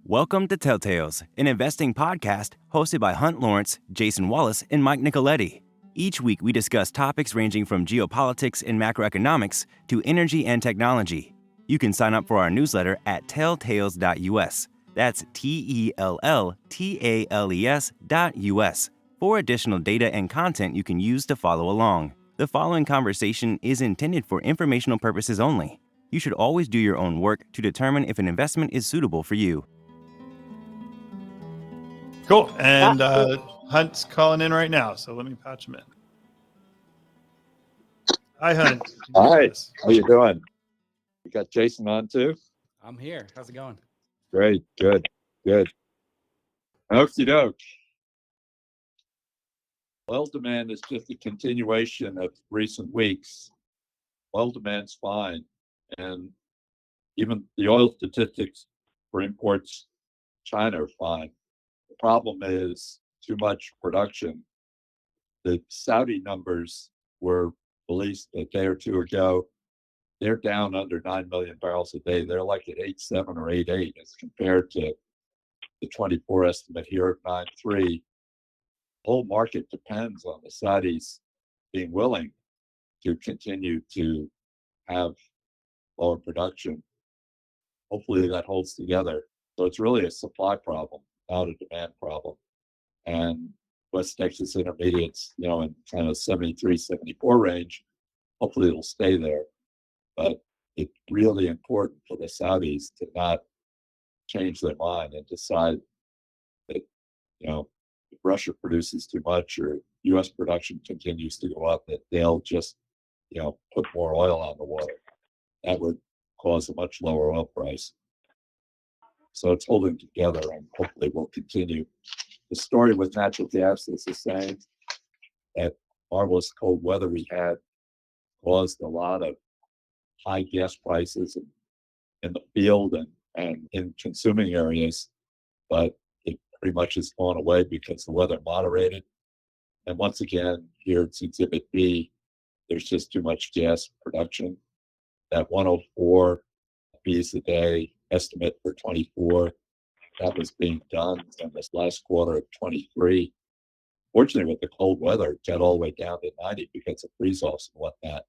Welcome to Telltales, an investing podcast hosted by Hunt Lawrence, Jason Wallace, and Mike Nicoletti. Each week, we discuss topics ranging from geopolitics and macroeconomics to energy and technology. You can sign up for our newsletter at telltales.us. That's TELLTALES.us for additional data and content you can use to follow along. The following conversation is intended for informational purposes only. You should always do your own work to determine if an investment is suitable for you. Cool. And Hunt's calling in right now, so let me patch him in. Hi, Hunt. Hi. How you doing? You got Jason on too? I'm here. How's it going? Great. Good. Okie doke. Oil demand is just a continuation of recent weeks. Oil demand's fine. And even the oil statistics for imports, China are fine. The problem is too much production. The Saudi numbers were released a day or two ago. They're down under 9 million barrels a day. They're like at 8.7 or 8.8 as compared to the 24 estimate here at 9.3. The whole market depends on the Saudis being willing to continue to have lower production. Hopefully that holds together. So it's really a supply problem, not a demand problem. And West Texas Intermediates, in kind of 73, 74 range, hopefully it'll stay there. But it's really important for the Saudis to not change their mind and decide that, if Russia produces too much or U.S. production continues to go up, that they'll just, put more oil on the water. That would cause a much lower oil price. So it's holding together and hopefully will continue. The story with natural gas is the same. That marvelous cold weather we had caused a lot of high gas prices in the field and in consuming areas, but it pretty much has gone away because the weather moderated. And once again, here it's Exhibit B, there's just too much gas production. That 104 Bs a day estimate for 24, that was being done in this last quarter of 23. Fortunately, with the cold weather, it got all the way down to 90 because of freeze-offs and whatnot,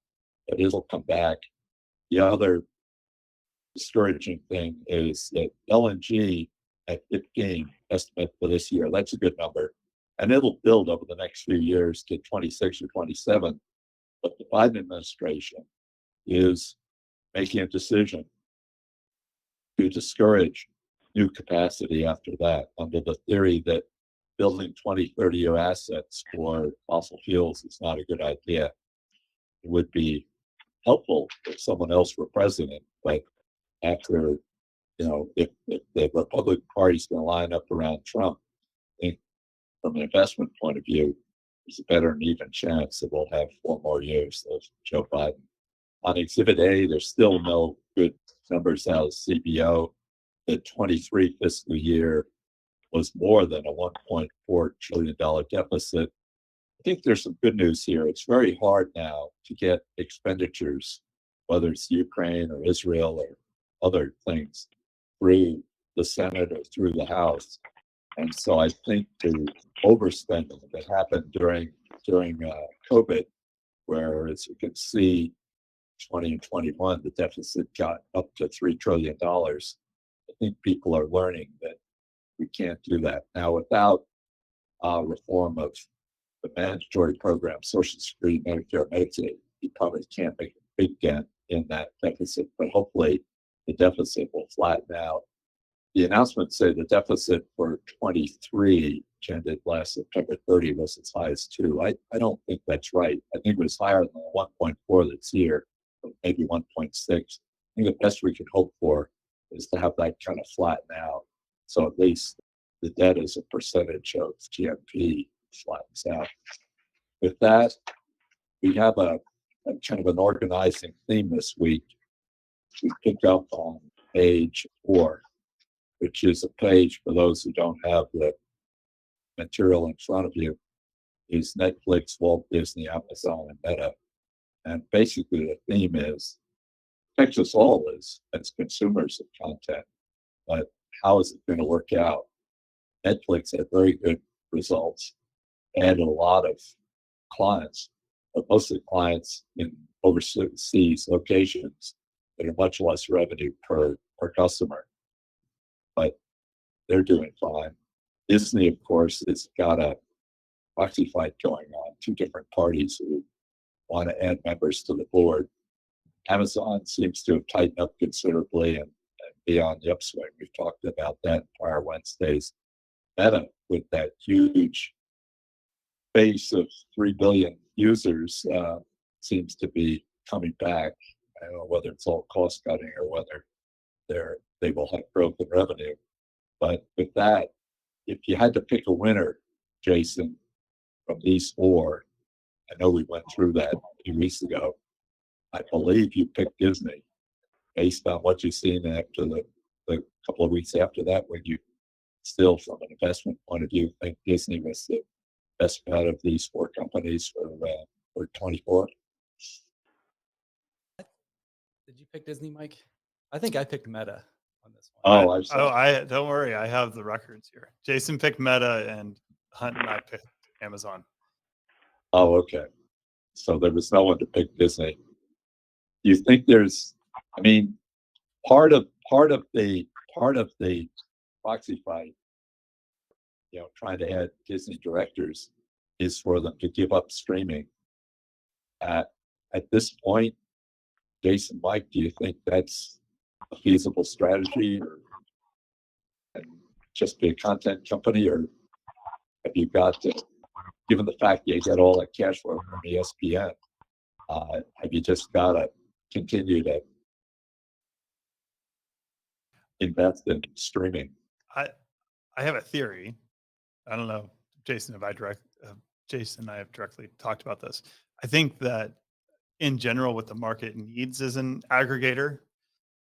but it'll come back. The other discouraging thing is that LNG at 15 estimate for this year, that's a good number. And it'll build over the next few years to 26 or 27. But the Biden administration is making a decision to discourage new capacity after that, under the theory that building 20, 30-year assets for fossil fuels is not a good idea. It would be helpful if someone else were president, but after, if the Republican Party's going to line up around Trump, I think from an investment point of view, there's a better and even chance that we'll have 4 more years of Joe Biden. On Exhibit A, there's still no good numbers out of CBO. The 23 fiscal year was more than a $1.4 trillion deficit. I think there's some good news here. It's very hard now to get expenditures, whether it's Ukraine or Israel or other things, through the Senate or through the House. And so I think the overspending that happened during COVID, where, as you can see, 20 and 21, the deficit got up to $3 trillion. I think people are learning that we can't do that. Now, without reform of the mandatory program, Social Security, Medicare, Medicaid, you probably can't make a big dent in that deficit, but hopefully the deficit will flatten out. The announcements say the deficit for 23, which ended last September 30, was as high as 2. I don't think that's right. I think it was higher than the 1.4 that's here, maybe 1.6. I think the best we can hope for is to have that kind of flatten out. So at least the debt as a percentage of GNP flattens out. With that, we have a kind of an organizing theme this week. We pick up on page 4, which is a page, for those who don't have the material in front of you, is Netflix, Walt Disney, Amazon, and Meta. And basically the theme is, affects us all as consumers of content, but how is it going to work out? Netflix had very good results and a lot of clients, but most of the clients in overseas locations that are much less revenue per customer, but they're doing fine. Disney, of course, has got a proxy fight going on, two different parties who want to add members to the board. Amazon seems to have tightened up considerably and be on the upswing. We've talked about that in prior Wednesdays. Meta, with that huge base of 3 billion users, seems to be coming back. I don't know whether it's all cost cutting or whether they will have growth in revenue. But with that, if you had to pick a winner, Jason, from these four, I know we went through that a few weeks ago. I believe you picked Disney based on what you've seen after the couple of weeks after that, when you still, from an investment point of view, think Disney was the best bet of these four companies for 24. Did you pick Disney, Mike? I think I picked Meta on this one. I don't worry. I have the records here. Jason picked Meta and Hunt and I picked Amazon. Oh, okay. So there was no one to pick Disney. Do you think there's, I mean, part of the proxy fight, trying to add Disney directors, is for them to give up streaming. At this point, Jason, Mike, do you think that's a feasible strategy, or just be a content company, or have you got to, given the fact you get all that cash flow from ESPN, have you just got to continue to invest in streaming? I have a theory. I don't know, Jason, and I have directly talked about this. I think that in general, what the market needs is an aggregator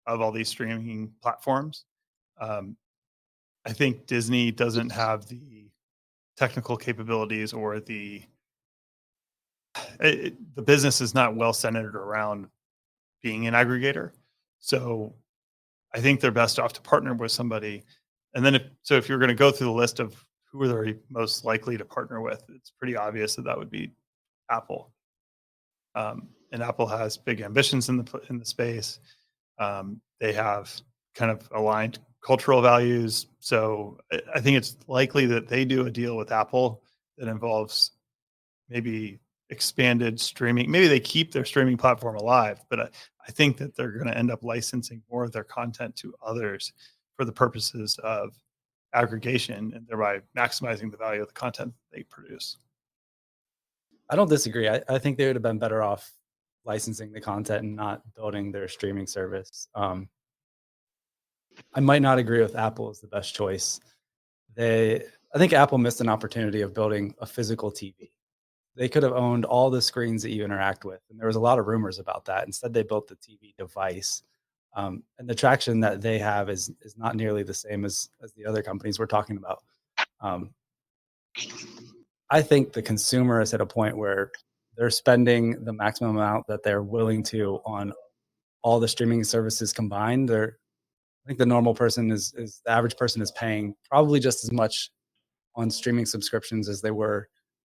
of all these streaming platforms. I think Disney doesn't have the technical capabilities, or the business is not well centered around being an aggregator. So I think they're best off to partner with somebody. And then if you're going to go through the list of who are they most likely to partner with, it's pretty obvious that would be Apple. And Apple has big ambitions in the space. They have kind of aligned cultural values. So I think it's likely that they do a deal with Apple that involves maybe expanded streaming. Maybe they keep their streaming platform alive, but I think that they're going to end up licensing more of their content to others for the purposes of aggregation, and thereby maximizing the value of the content they produce. I don't disagree. I think they would have been better off licensing the content and not building their streaming service. I might not agree with Apple as the best choice. I think Apple missed an opportunity of building a physical TV. They could have owned all the screens that you interact with. And there was a lot of rumors about that. Instead, they built the TV device. And the traction that they have is not nearly the same as the other companies we're talking about. I think the consumer is at a point where they're spending the maximum amount that they're willing to on all the streaming services combined. I think the normal person the average person is paying probably just as much on streaming subscriptions as they were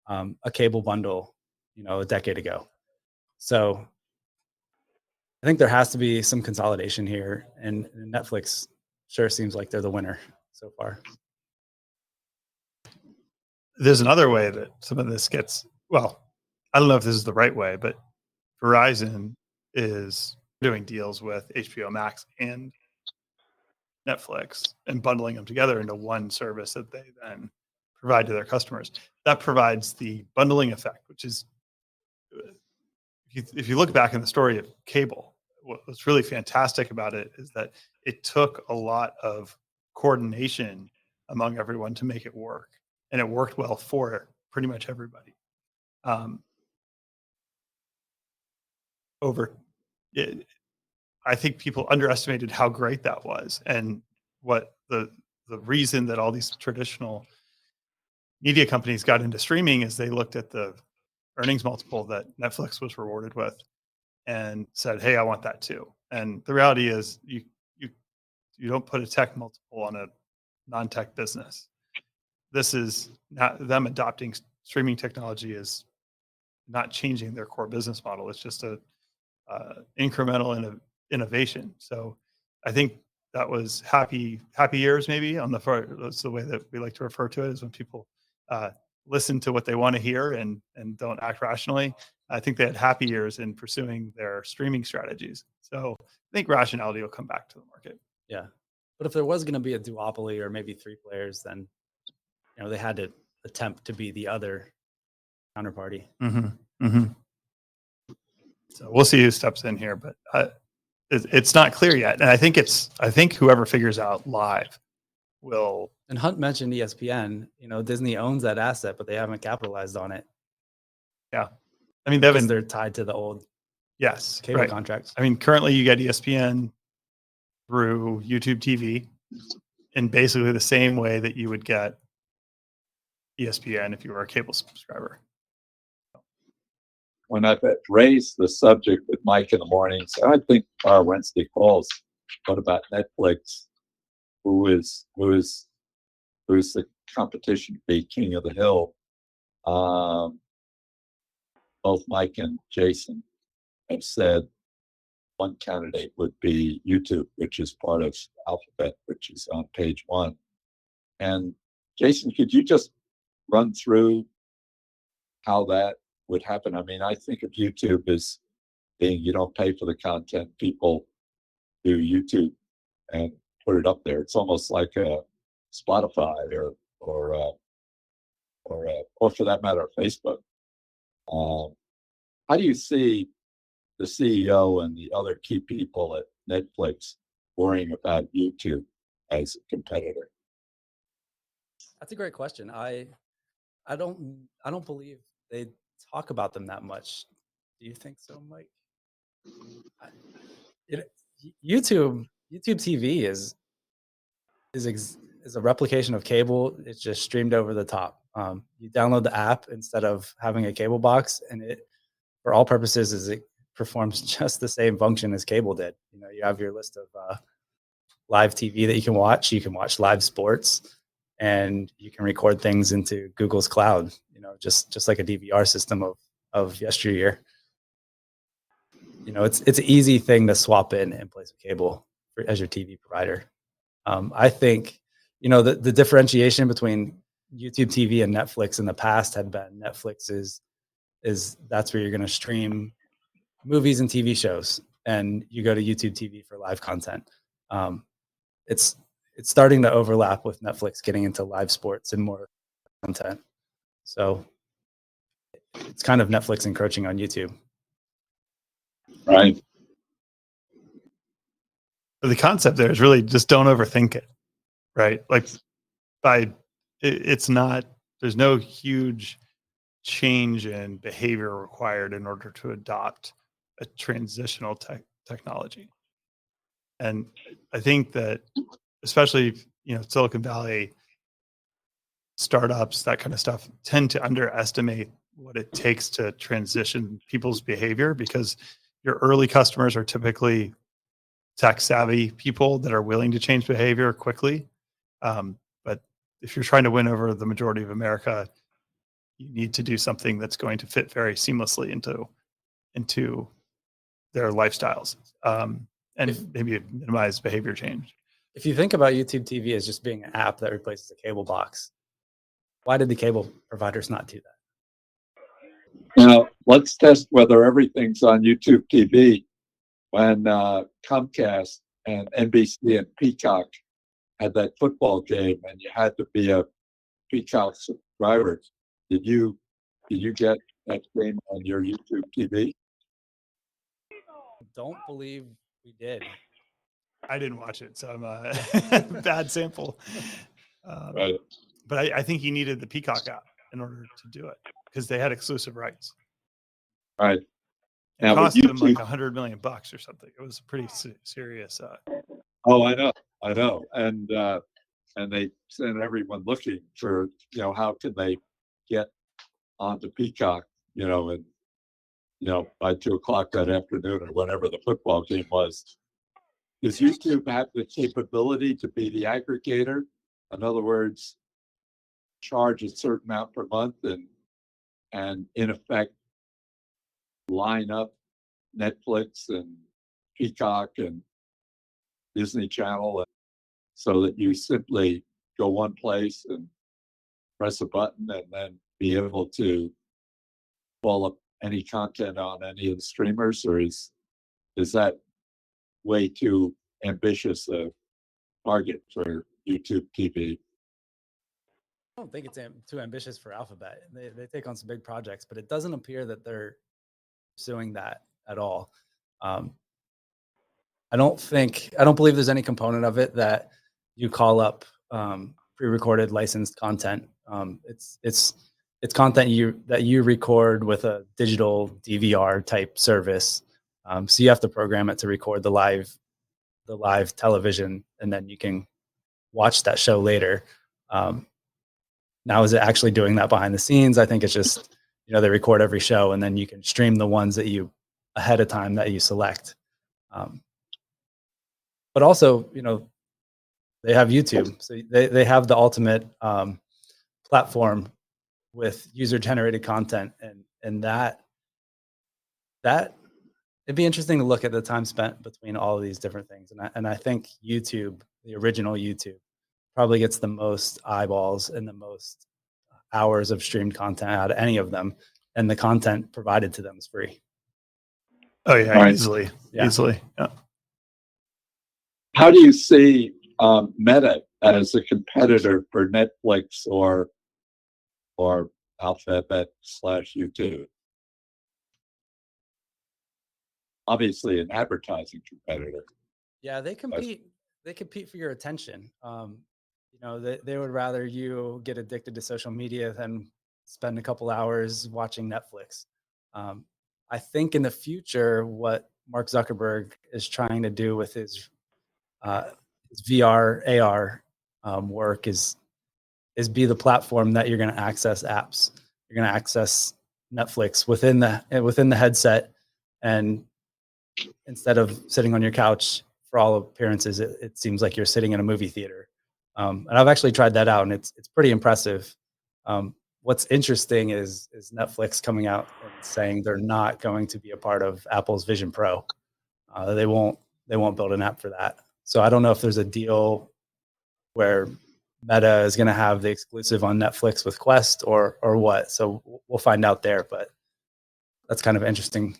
a cable bundle, a decade ago. So I think there has to be some consolidation here, and Netflix sure seems like they're the winner so far. There's another way that some of this gets, well, I don't know if this is the right way, but Verizon is doing deals with HBO Max and Netflix and bundling them together into one service that they then provide to their customers. That provides the bundling effect, which is, if you look back in the story of cable, what's really fantastic about it is that it took a lot of coordination among everyone to make it work. And it worked well for pretty much everybody. I think people underestimated how great that was, and what the reason that all these traditional media companies got into streaming is they looked at the earnings multiple that Netflix was rewarded with and said, "Hey, I want that too." And the reality is, you don't put a tech multiple on a non-tech business. This is not them adopting streaming technology is not changing their core business model. It's just a incremental innovation. So I think that was happy years, maybe on the far. That's the way that we like to refer to it, is when people listen to what they want to hear and don't act rationally. I think they had happy years in pursuing their streaming strategies. So I think rationality will come back to the market. Yeah. But if there was going to be a duopoly or maybe three players, then they had to attempt to be the other counterparty. Mm-hmm. Mm-hmm. So we'll see who steps in here, but it's not clear yet. And I think whoever figures out live will. And Hunt mentioned ESPN. Disney owns that asset, but they haven't capitalized on it. Yeah, I mean they're tied to the old cable contracts. I mean, currently you get ESPN through YouTube TV in basically the same way that you would get ESPN if you were a cable subscriber. When I've raised the subject with Mike in the mornings, I think our Wednesday calls, what about Netflix? Who is the competition to be king of the hill? Both Mike and Jason have said one candidate would be YouTube, which is part of Alphabet, which is on page 1. And Jason, could you just run through how that would happen? I mean, I think of YouTube as being, you don't pay for the content, people do YouTube and put it up there. It's almost like a Spotify or for that matter, Facebook. How do you see the CEO and the other key people at Netflix worrying about YouTube as a competitor? That's a great question. I don't believe they talk about them that much. Do you think so, Mike? YouTube TV is a replication of cable. It's just streamed over the top. You download the app instead of having a cable box, and it, for all purposes, it performs just the same function as cable did. You have your list of live TV that you can watch. You can watch live sports, and you can record things into Google's cloud. Just like a DVR system of yesteryear. It's an easy thing to swap in place of cable as your TV provider. I think, the differentiation between YouTube TV and Netflix in the past had been Netflix is that's where you're going to stream movies and TV shows, and you go to YouTube TV for live content. It's starting to overlap with Netflix getting into live sports and more content. So it's kind of Netflix encroaching on YouTube. Right. But the concept there is really just don't overthink it, right? Like it's not, there's no huge change in behavior required in order to adopt a transitional technology. And I think that especially, Silicon Valley startups, that kind of stuff, tend to underestimate what it takes to transition people's behavior, because your early customers are typically tech savvy people that are willing to change behavior quickly. But if you're trying to win over the majority of America, you need to do something that's going to fit very seamlessly into their lifestyles, and maybe minimize behavior change. If you think about YouTube TV as just being an app that replaces a cable box, why did the cable providers not do that? Now, let's test whether everything's on YouTube TV. When Comcast and NBC and Peacock had that football game, and you had to be a Peacock subscriber, did you get that game on your YouTube TV? Don't believe we did. I didn't watch it, so I'm a bad sample. Right. But I think you needed the Peacock app in order to do it, because they had exclusive rights. Right. It cost them like $100 million or something. It was pretty serious. Oh, I know. And they sent everyone looking for, how can they get onto Peacock, and, by 2:00 that afternoon or whenever the football game was. Does YouTube have the capability to be the aggregator In other words, charge a certain amount per month and in effect line up Netflix and Peacock and Disney Channel so that you simply go one place and press a button and then be able to pull up any content on any of the streamers, or is that way too ambitious a target for YouTube TV? I don't think it's too ambitious for Alphabet. They take on some big projects, but it doesn't appear that they're pursuing that at all. I don't believe there's any component of it that you call up pre-recorded licensed content. It's content that you record with a digital DVR type service. So you have to program it to record the live television, and then you can watch that show later. Now, is it actually doing that behind the scenes? I think it's just, they record every show and then you can stream the ones that you ahead of time that you select. But also, they have YouTube. So they have the ultimate platform with user-generated content. And that it'd be interesting to look at the time spent between all of these different things. And I think YouTube, the original YouTube, probably gets the most eyeballs and the most hours of streamed content out of any of them. And the content provided to them is free. Oh yeah, Right. easily. Yeah. Easily. Yeah. How do you see Meta as a competitor for Netflix or Alphabet/YouTube? Obviously, an advertising competitor. Yeah, they compete. They compete for your attention. They would rather you get addicted to social media than spend a couple hours watching Netflix. I think in the future, what Mark Zuckerberg is trying to do with his VR, AR work is be the platform that you're going to access apps. You're going to access Netflix within the headset, and instead of sitting on your couch, for all appearances, it seems like you're sitting in a movie theater. And I've actually tried that out, and it's pretty impressive. What's interesting is Netflix coming out and saying they're not going to be a part of Apple's Vision Pro. They won't build an app for that. So I don't know if there's a deal where Meta is going to have the exclusive on Netflix with Quest or what. So we'll find out there. But that's kind of an interesting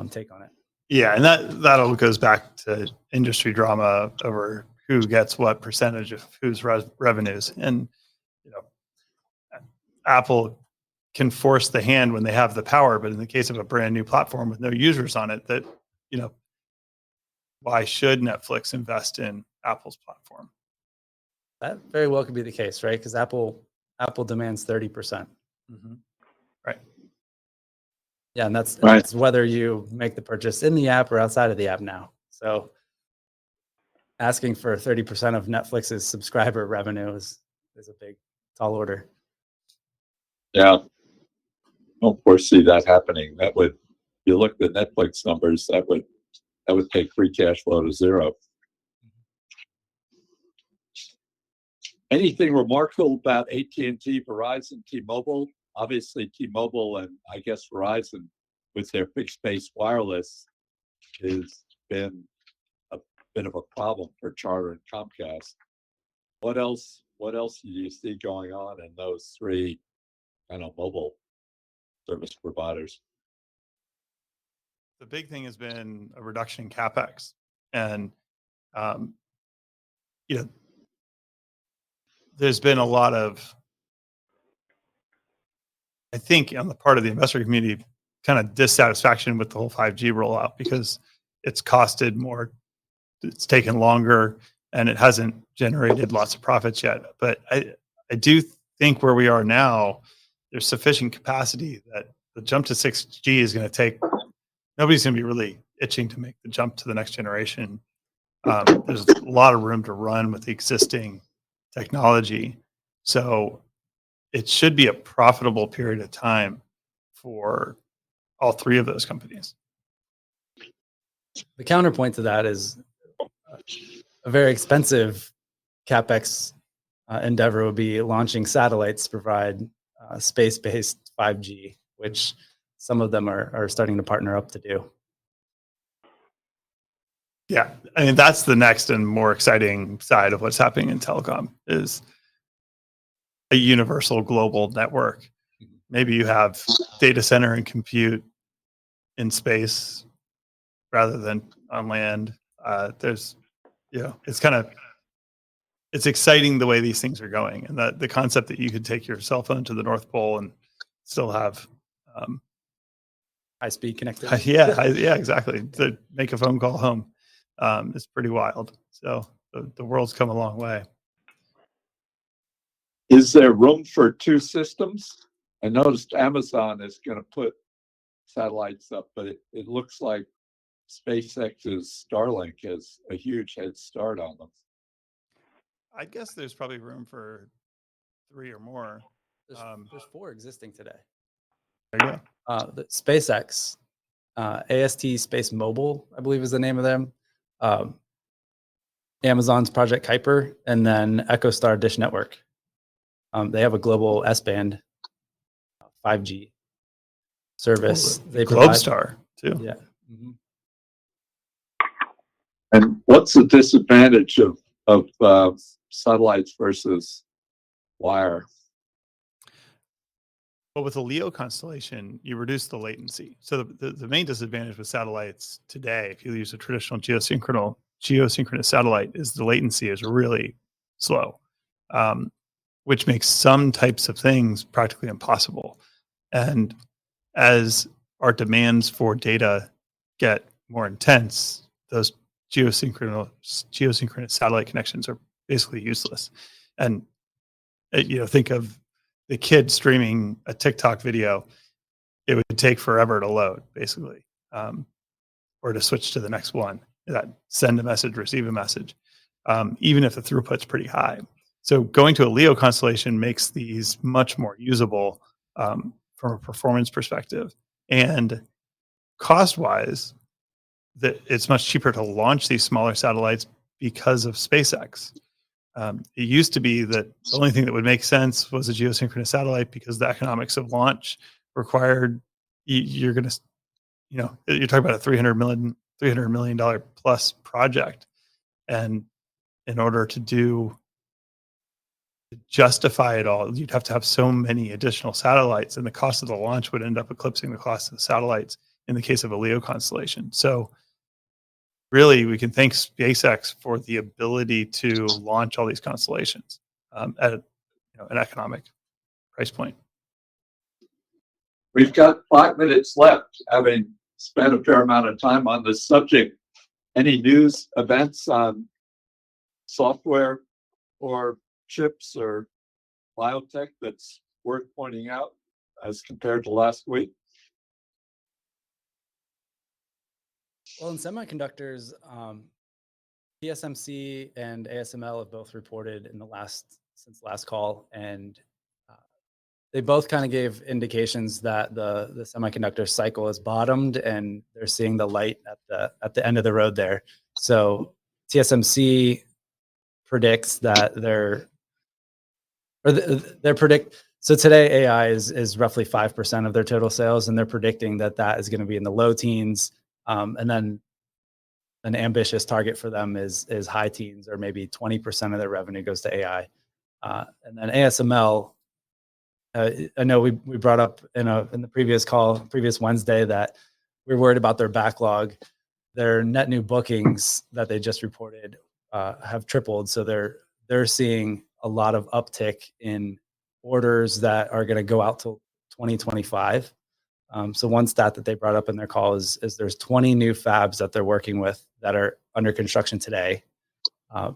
take on it. Yeah, and that all goes back to industry drama over who gets what percentage of whose revenues. And Apple can force the hand when they have the power, but in the case of a brand new platform with no users on it, that why should Netflix invest in Apple's platform? That very well could be the case, right? Because Apple demands 30%. Mm-hmm. Right. Yeah, and that's Right. That's whether you make the purchase in the app or outside of the app now. So asking for 30% of Netflix's subscriber revenue is a big, tall order. Yeah, don't foresee that happening. That would, if you look at the Netflix numbers, that would take free cash flow to zero. Anything remarkable about AT&T, Verizon, T-Mobile? Obviously, T-Mobile and I guess Verizon with their fixed-base wireless has been a bit of a problem for Charter and Comcast. What else do you see going on in those three mobile service providers? The big thing has been a reduction in CapEx, and there's been a lot of, I think, on the part of the investor community, kind of dissatisfaction with the whole 5G rollout because it's costed more, it's taken longer, and it hasn't generated lots of profits yet. But I do think where we are now, there's sufficient capacity that the jump to 6G is going to take. Nobody's going to be really itching to make the jump to the next generation. There's a lot of room to run with the existing technology. So it should be a profitable period of time for all three of those companies. The counterpoint to that is a very expensive CapEx endeavor would be launching satellites to provide space-based 5G, which some of them are starting to partner up to do. Yeah, I mean, that's the next and more exciting side of what's happening in telecom is a universal global network. Maybe you have data center and compute in space rather than on land. There's, it's exciting the way these things are going, and the concept that you could take your cell phone to the North Pole and still have High-speed connectivity. yeah, exactly, to make a phone call home is pretty wild. So the world's come a long way. Is there room for two systems? I noticed Amazon is going to put satellites up, but it looks like SpaceX's Starlink has a huge head start on them. I guess there's probably room for 3 or more. There's 4 existing today. There you go. The SpaceX, AST Space Mobile, I believe is the name of them. Amazon's Project Kuiper, and then EchoStar Dish Network. They have a global S-band 5G service. They Globestar too. Yeah. Mm-hmm. And what's the disadvantage of satellites versus wire? Well, with the LEO constellation, you reduce the latency. So the main disadvantage with satellites today, if you use a traditional geosynchronous satellite, is the latency is really slow, which makes some types of things practically impossible. And as our demands for data get more intense, those geosynchronous satellite connections are basically useless. And think of the kid streaming a TikTok video. It would take forever to load, basically, or to switch to the next one. That send a message, receive a message, even if the throughput's pretty high. So going to a LEO constellation makes these much more usable from a performance perspective, and cost-wise, that it's much cheaper to launch these smaller satellites because of SpaceX. It used to be that the only thing that would make sense was a geosynchronous satellite because the economics of launch required you're going to, you're talking about a $300 million plus project, and in order to justify it all, you'd have to have so many additional satellites, and the cost of the launch would end up eclipsing the cost of the satellites in the case of a LEO constellation. So really, we can thank SpaceX for the ability to launch all these constellations at an economic price point. We've got 5 minutes left, having spent a fair amount of time on this subject. Any news events on software or chips or biotech that's worth pointing out as compared to last week? Well, in semiconductors, TSMC and ASML have both reported since last call, and they both kind of gave indications that the semiconductor cycle has bottomed, and they're seeing the light at the end of the road there. So TSMC predicts that so today AI is roughly 5% of their total sales, and they're predicting that is going to be in the low teens. And then an ambitious target for them is high teens, or maybe 20% of their revenue goes to AI. And then ASML, I know we brought up in the previous Wednesday, that we're worried about their backlog. Their net new bookings that they just reported have tripled, so they're seeing a lot of uptick in orders that are going to go out till 2025. So one stat that they brought up in their call is there's 20 new fabs that they're working with that are under construction today.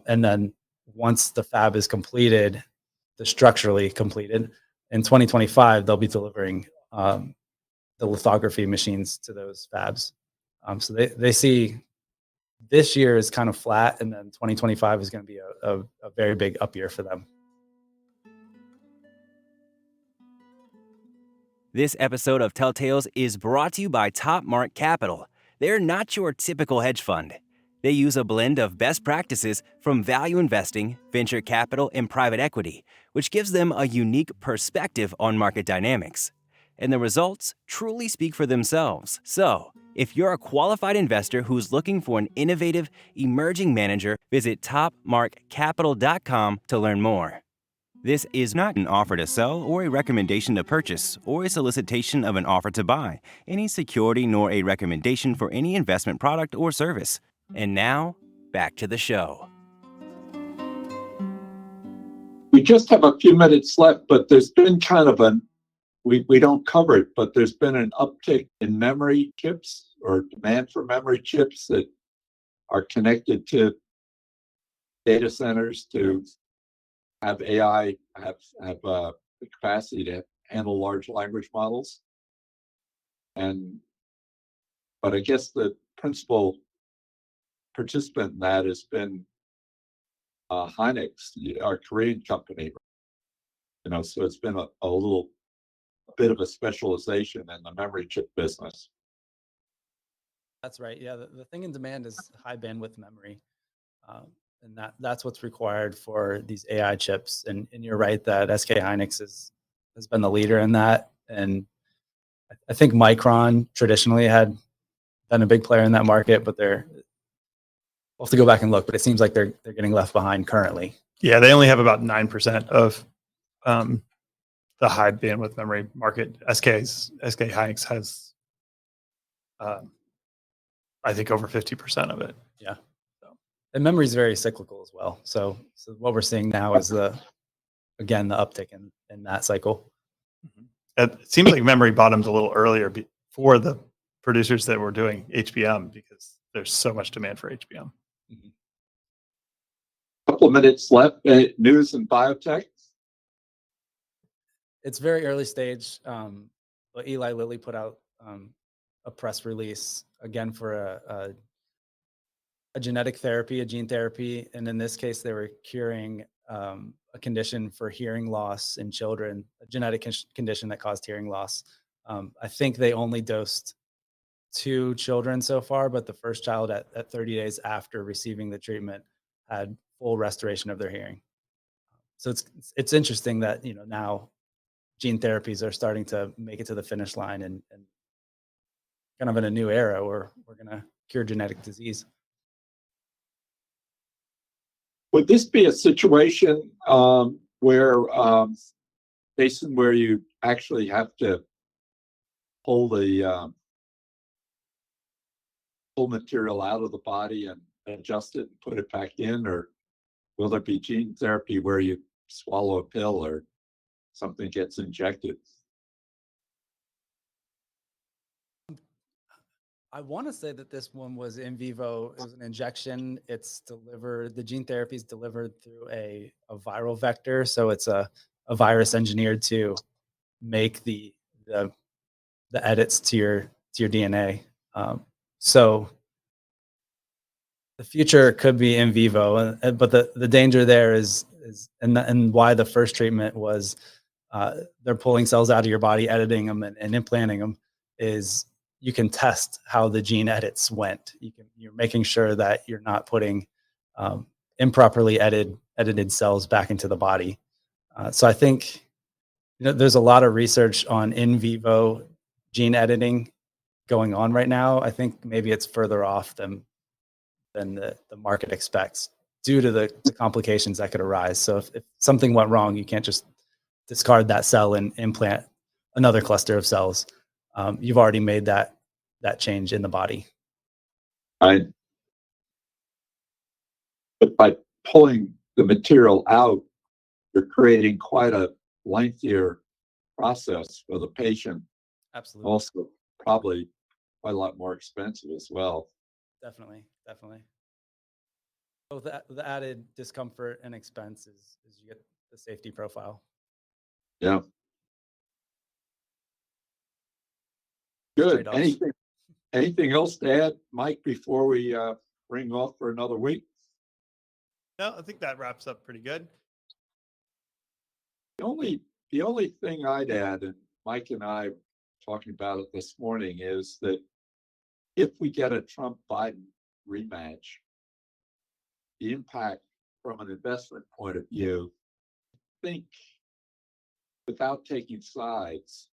And then once the fab is completed, structurally completed, in 2025, they'll be delivering the lithography machines to those fabs. So they see this year is kind of flat, and then 2025 is going to be a very big up year for them. This episode of Telltales is brought to you by Top Mark Capital. They're not your typical hedge fund. They use a blend of best practices from value investing, venture capital, and private equity, which gives them a unique perspective on market dynamics. And the results truly speak for themselves. So, if you're a qualified investor who's looking for an innovative, emerging manager, visit topmarkcapital.com to learn more. This is not an offer to sell or a recommendation to purchase or a solicitation of an offer to buy any security nor a recommendation for any investment product or service. And now, back to the show. We just have a few minutes left, but there's been kind of we don't cover it, but there's been an uptick in memory chips or demand for memory chips that are connected to data centers to have AI, have the capacity to handle large language models. But I guess the principal participant in that has been Hynix, our Korean company. So it's been a bit of a specialization in the memory chip business. That's right. Yeah, the thing in demand is high bandwidth memory, and that's what's required for these AI chips. And you're right that SK Hynix has been the leader in that. And I think Micron traditionally had been a big player in that market, but we'll have to go back and look. But it seems like they're getting left behind currently. Yeah, they only have about 9% of the high bandwidth memory market. SK Hynix has, I think, over 50% of it. Yeah. And memory is very cyclical as well. So what we're seeing now is the uptick in that cycle. It seems like memory bottomed a little earlier for the producers that were doing HBM because there's so much demand for HBM. Mm-hmm. Couple of minutes left. News in biotech. It's very early stage. But Eli Lilly put out a press release again for a genetic therapy, a gene therapy, and in this case, they were curing a condition for hearing loss in children, a genetic condition that caused hearing loss. I think they only dosed 2 children so far, but the first child at 30 days after receiving the treatment had full restoration of their hearing. So it's interesting that now gene therapies are starting to make it to the finish line and kind of in a new era where we're going to cure genetic disease. Would this be a situation where, Jason, where you actually have to pull the pull material out of the body and adjust it and put it back in, or will there be gene therapy where you swallow a pill or something gets injected? I want to say that this one was in vivo. It was an injection. It's delivered. The gene therapy is delivered through a viral vector. So it's a virus engineered to make the edits to your DNA. So the future could be in vivo, but the danger there is and why the first treatment was they're pulling cells out of your body, editing them and implanting them is you can test how the gene edits went. You're making sure that you're not putting improperly edited cells back into the body. So I think there's a lot of research on in vivo gene editing going on right now. I think maybe it's further off than the market expects due to the complications that could arise. So if something went wrong, you can't just discard that cell and implant another cluster of cells. You've already made that change in the body. Right. But by pulling the material out, you're creating quite a lengthier process for the patient. Absolutely. Also, probably quite a lot more expensive as well. Definitely. Both the added discomfort and expense is you get the safety profile. Yeah. Good. Trade-offs. Anything else to add, Mike, before we ring off for another week? No, I think that wraps up pretty good. The only thing I'd add, and Mike and I were talking about it this morning, is that if we get a Trump-Biden rematch, the impact from an investment point of view, I think without taking sides,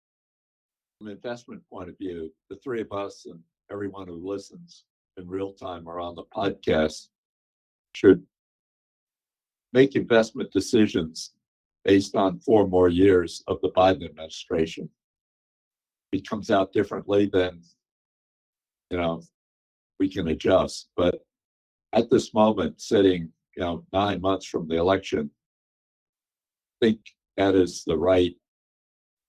from an investment point of view, the three of us and everyone who listens in real time or on the podcast should make investment decisions based on 4 more years of the Biden administration. If it comes out differently, then, we can adjust. But at this moment, sitting, 9 months from the election, I think that is the right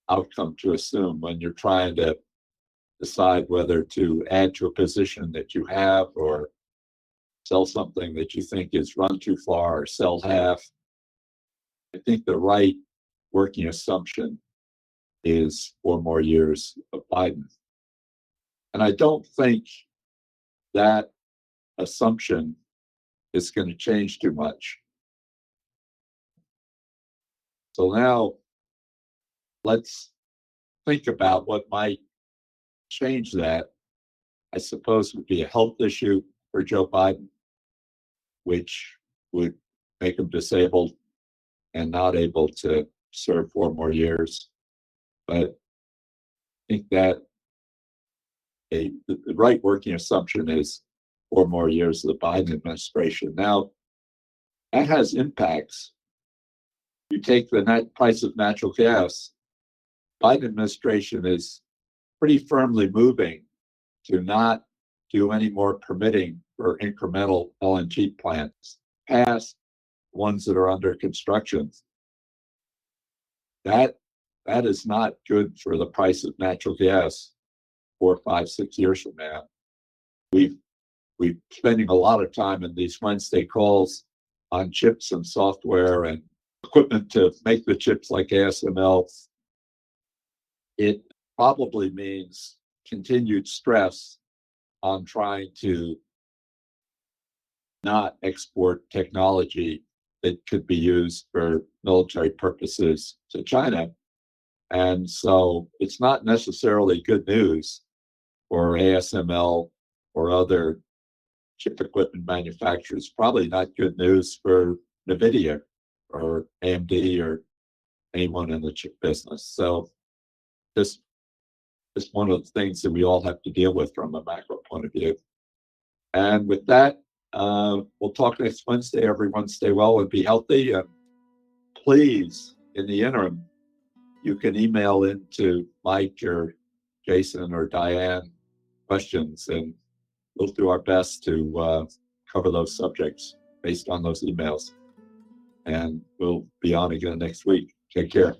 outcome to assume when you're trying to decide whether to add to a position that you have or sell something that you think is run too far or sell half. I think the right working assumption is 4 more years of Biden. And I don't think that assumption is going to change too much. So now let's think about what might change that. I suppose would be a health issue for Joe Biden, which would make him disabled and not able to serve 4 more years. But I think that the right working assumption is 4 more years of the Biden administration. Now, that has impacts. You take the net price of natural gas, Biden administration is pretty firmly moving to not do any more permitting for incremental LNG plants past ones that are under construction. That is not good for the price of natural gas 4, 5, 6 years from now. We're spending a lot of time in these Wednesday calls on chips and software and equipment to make the chips like ASML. It probably means continued stress on trying to not export technology that could be used for military purposes to China. And so it's not necessarily good news for ASML or other chip equipment manufacturers, probably not good news for NVIDIA or AMD or anyone in the chip business. So this is one of the things that we all have to deal with from a macro point of view. And with that, we'll talk next Wednesday. Everyone stay well and be healthy. And please, in the interim, you can email into Mike or Jason or Diane questions, and we'll do our best to cover those subjects based on those emails. And we'll be on again next week. Take care.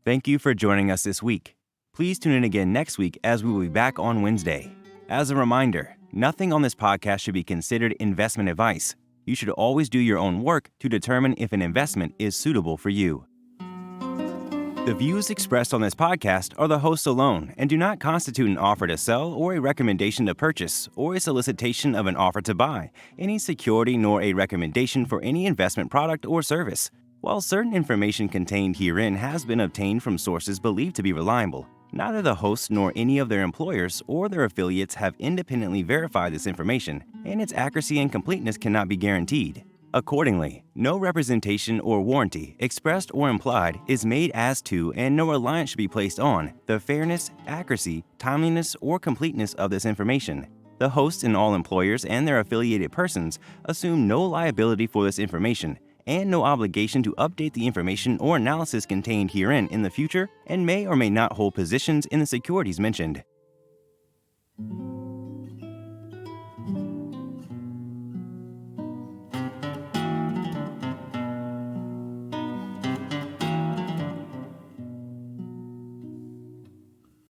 Thank you for joining us this week. Please tune in again next week as we will be back on Wednesday. As a reminder, nothing on this podcast should be considered investment advice. You should always do your own work to determine if an investment is suitable for you. The views expressed on this podcast are the hosts alone and do not constitute an offer to sell or a recommendation to purchase or a solicitation of an offer to buy any security nor a recommendation for any investment product or service. While certain information contained herein has been obtained from sources believed to be reliable, neither the hosts nor any of their employers or their affiliates have independently verified this information, and its accuracy and completeness cannot be guaranteed. Accordingly, no representation or warranty, expressed or implied, is made as to and no reliance should be placed on the fairness, accuracy, timeliness, or completeness of this information. The hosts and all employers and their affiliated persons assume no liability for this information and no obligation to update the information or analysis contained herein in the future, and may or may not hold positions in the securities mentioned.